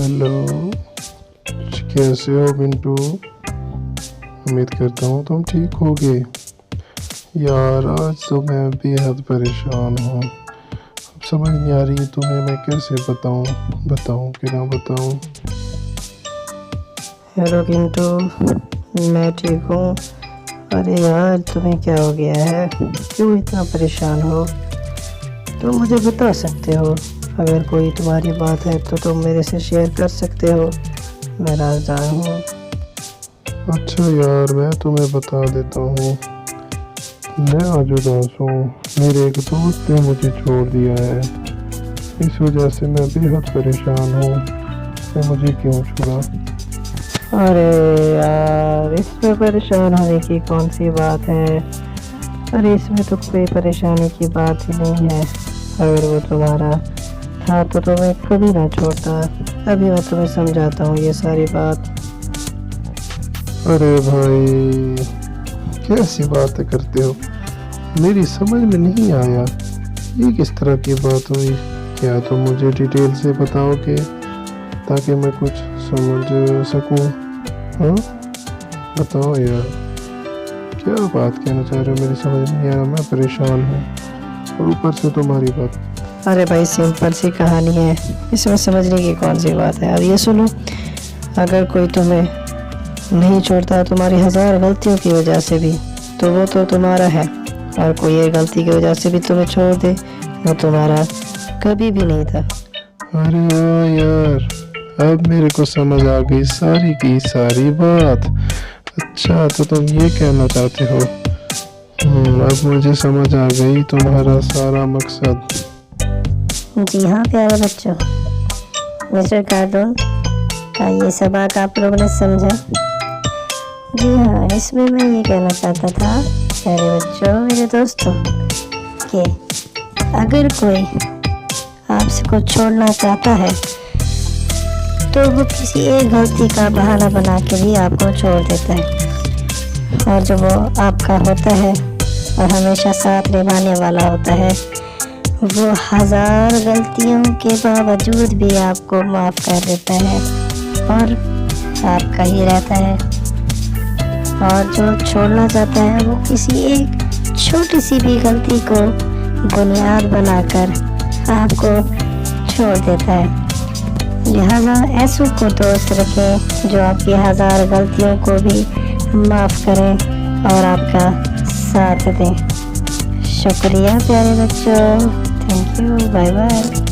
Hello, कैसे हो मिंटू? उम्मीद करता हूँ तुम ठीक होगे। यार आज तो मैं बेहद परेशान हूँ। अब समझ नहीं आ रही तुम्हें मैं कैसे बताऊँ कि ना बताऊँ। हेलो किंटू, मैं ठीक हूँ। अरे यार तुम्हें क्या हो गया है, क्यों इतना परेशान हो? तुम मुझे बता सकते हो, अगर कोई तुम्हारी बात है तो तुम मेरे से शेयर कर सकते हो। मैं राजदार हूँ। अच्छा यार मैं तुम्हें बता देता हूँ। मैं आज उदास हूँ। मेरे एक दोस्त ने मुझे छोड़ दिया है। इस वजह से मैं बेहद परेशान हूँ। उसने मुझे क्यों छोड़ा? अरे यार, इसमें परेशान होने की कौन सी बात है? अरे इसमें तो कोई परेशानी की बात ही नहीं है। अगर वो तुम्हारा था तो तुम्हें कभी ना छोड़ता। अभी मैं तुम्हें समझाता हूँ ये सारी बात। अरे भाई, कैसी बातें करते हो? मेरी समझ में नहीं आया, ये किस तरह की बात हुई? क्या तुम मुझे डिटेल से बताओगे ताकि मैं कुछ समझ सकूं? हाँ बताओ यार, क्या बात कहना चाह रहे हो? मेरी समझ नहीं आ रहा, मैं परेशान हूँ और ऊपर से तुम्हारी बात। अरे भाई, सिंपल सी कहानी है, इसमें समझने की कौन सी बात है। अब ये सुनो, अगर कोई तुम्हें नहीं छोड़ता तुम्हारी 1000 गलतियों की वजह से भी, तो वो तो तुम्हारा है। और कोई एक गलती की वजह से भी तुम्हें छोड़ दे, वो तुम्हारा कभी भी नहीं था। अरे वाह यार, अब मेरे को समझ आ गई सारी की सारी बात। अच्छा तो तुम ये कहना चाहते हो? अब मुझे समझ आ गई तुम्हारा सारा मकसद। जी हाँ प्यारे बच्चों, मिस्टर कार्टून का ये सबक आप लोगों ने समझा? जी हाँ, इसमें मैं ये कहना चाहता था प्यारे बच्चों, मेरे दोस्तों, कि अगर कोई आपसे कुछ छोड़ना चाहता है तो वो किसी एक गलती का बहाना बना के भी आपको छोड़ देता है। और जब वो आपका होता है और हमेशा साथ निभाने वाला होता है, वो 1000 गलतियों के बावजूद भी आपको माफ़ कर देता है और आपका ही रहता है। और जो छोड़ना चाहता है वो किसी एक छोटी सी भी गलती को बुनियाद बनाकर आपको छोड़ देता है। लिहाजा ऐसों को दोस्त रखें जो आपकी 1000 गलतियों को भी माफ़ करें और आपका साथ दें। शुक्रिया प्यारे बच्चों, थैंक यू, बाय बाय।